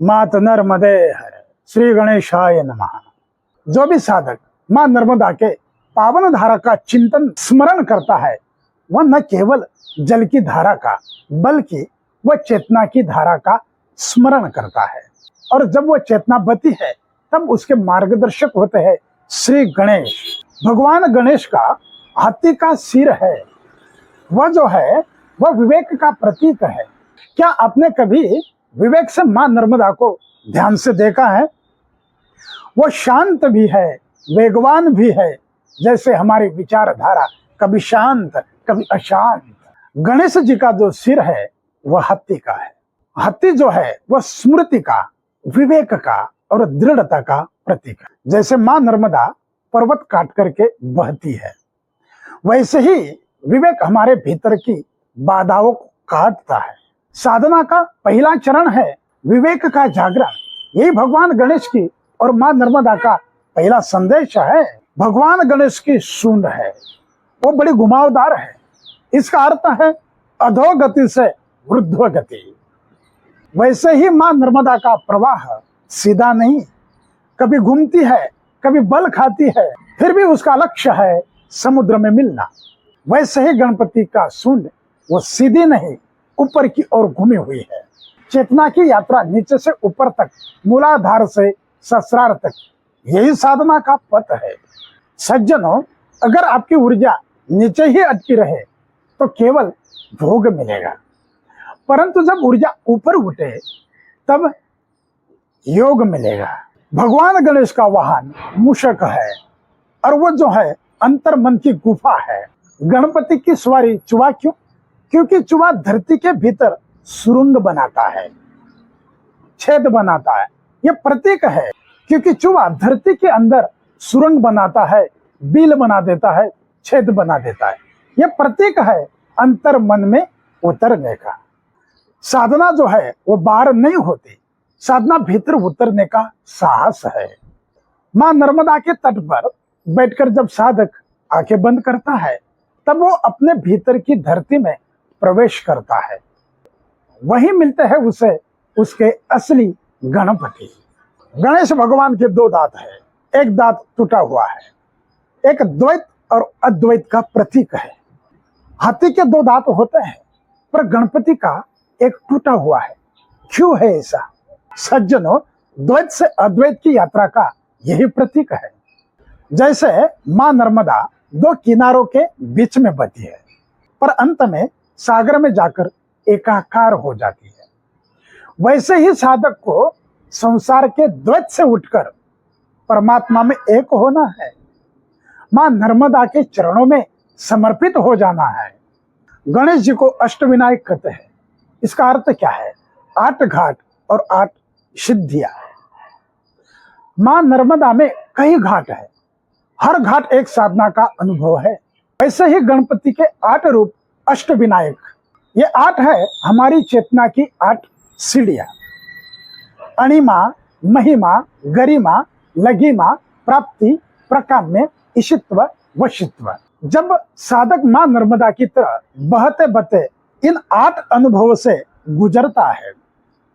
मात नर्मदे हर। श्री गणेशाय नमः। जो भी साधक मां नर्मदा के पावन धारा का चिंतन स्मरण करता है वह न केवल जल की धारा का बल्कि वह चेतना की धारा का स्मरण करता है। और जब वह चेतना बती है तब उसके मार्गदर्शक होते हैं श्री गणेश। भगवान गणेश का हाथी का सिर है, वह जो है वह विवेक का प्रतीक है। क्या आपने कभी विवेक से मां नर्मदा को ध्यान से देखा है? वो शांत भी है, वेगवान भी है, जैसे हमारी विचारधारा कभी शांत कभी अशांत। गणेश जी का जो सिर है वह हाथी का है। हाथी जो है वह स्मृति का, विवेक का और दृढ़ता का प्रतीक है। जैसे मां नर्मदा पर्वत काट करके बहती है, वैसे ही विवेक हमारे भीतर की बाधाओं को काटता है। साधना का पहला चरण है विवेक का जागरण। यही भगवान गणेश की और मां नर्मदा का पहला संदेश है। भगवान गणेश की सूंड है, वो बड़ी घुमावदार है। इसका अर्थ है अधोगति से ऊर्ध्वगति। वैसे ही मां नर्मदा का प्रवाह सीधा नहीं, कभी घूमती है कभी बल खाती है, फिर भी उसका लक्ष्य है समुद्र में मिलना। वैसे ही गणपति का सूंड वो सीधी नहीं ऊपर की ओर घूमी हुई है। चेतना की यात्रा नीचे से ऊपर तक, मूलाधार से सहस्रार तक, यही साधना का पथ है। सज्जनों, अगर आपकी ऊर्जा नीचे ही अटकी रहे तो केवल भोग मिलेगा, परंतु जब ऊर्जा ऊपर उठे तब योग मिलेगा। भगवान गणेश का वाहन मूषक है और वो जो है अंतर मन की गुफा है। गणपति की सवारी चुहा क्यों? क्योंकि चुहा धरती के भीतर सुरंग बनाता है, छेद बनाता है। ये प्रतीक है, क्योंकि चुहा धरती के अंदर सुरंग बनाता है, बिल बना देता है, छेद बना देता है। ये प्रतीक है अंतर मन में उतरने का। साधना जो है वो बाहर नहीं होती, साधना भीतर उतरने का साहस है। मां नर्मदा के तट पर बैठकर जब साधक आंखें बंद करता है तब वो अपने भीतर की धरती में प्रवेश करता है। वही मिलते हैं उसे उसके असली गणपति। गणेश भगवान के दो दांत है, एक दांत टूटा हुआ है, एक द्वैत और अद्वैत का प्रतीक है। हाथी के दो दांत होते हैं पर गणपति का एक टूटा हुआ है। क्यों है ऐसा? सज्जनों, द्वैत से अद्वैत की यात्रा का यही प्रतीक है। जैसे मां नर्मदा दो किनारों के बीच में बहती है पर अंत में सागर में जाकर एकाकार हो जाती है, वैसे ही साधक को संसार के द्वैत से उठकर परमात्मा में एक होना है। मां नर्मदा के चरणों में समर्पित हो जाना है। गणेश जी को अष्टविनायक कहते हैं। इसका अर्थ क्या है? 8 घाट और 8 सिद्धियां। मां नर्मदा में कई घाट है, हर घाट एक साधना का अनुभव है। ऐसे ही गणपति के 8 रूप अष्टविनायक, ये 8 है हमारी चेतना की 8 सीढ़ियां। अणिमा, महिमा, गरिमा, लघिमा, प्राप्ति, प्रकाम्य, ईशित्व, वशित्व। जब साधक मां नर्मदा की तरह बहते बहते इन 8 अनुभवों से गुजरता है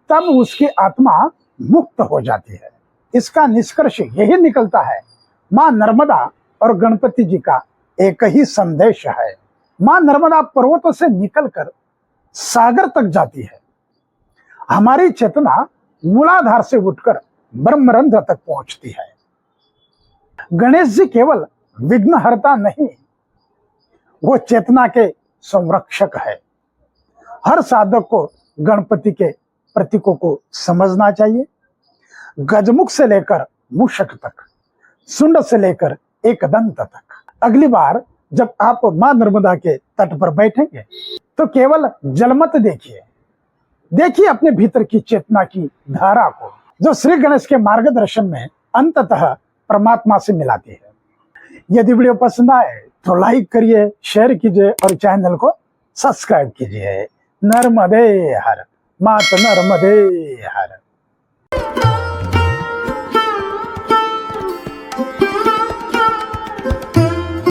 तब उसकी आत्मा मुक्त हो जाती है। इसका निष्कर्ष यही निकलता है, मां नर्मदा और गणपति जी का एक ही संदेश है। मां नर्मदा पर्वतों से निकलकर सागर तक जाती है। हमारी चेतना मूलाधार से उठकर ब्रह्मरंध्र तक पहुंचती है। गणेश जी केवल विघ्नहर्ता नहीं, वो चेतना के संरक्षक है। हर साधक को गणपति के प्रतीकों को समझना चाहिए। गजमुख से लेकर मूषक तक, सुंड से लेकर एकदंत तक। अगली बार जब आप मां नर्मदा के तट पर बैठेंगे तो केवल जल मत देखिए, देखिए अपने भीतर की चेतना की धारा को, जो श्री गणेश के मार्गदर्शन में अंततः परमात्मा से मिलाती है। यदि वीडियो पसंद आए तो लाइक करिए, शेयर कीजिए और चैनल को सब्सक्राइब कीजिए। नर्मदे हर, मात नर्मदे हर।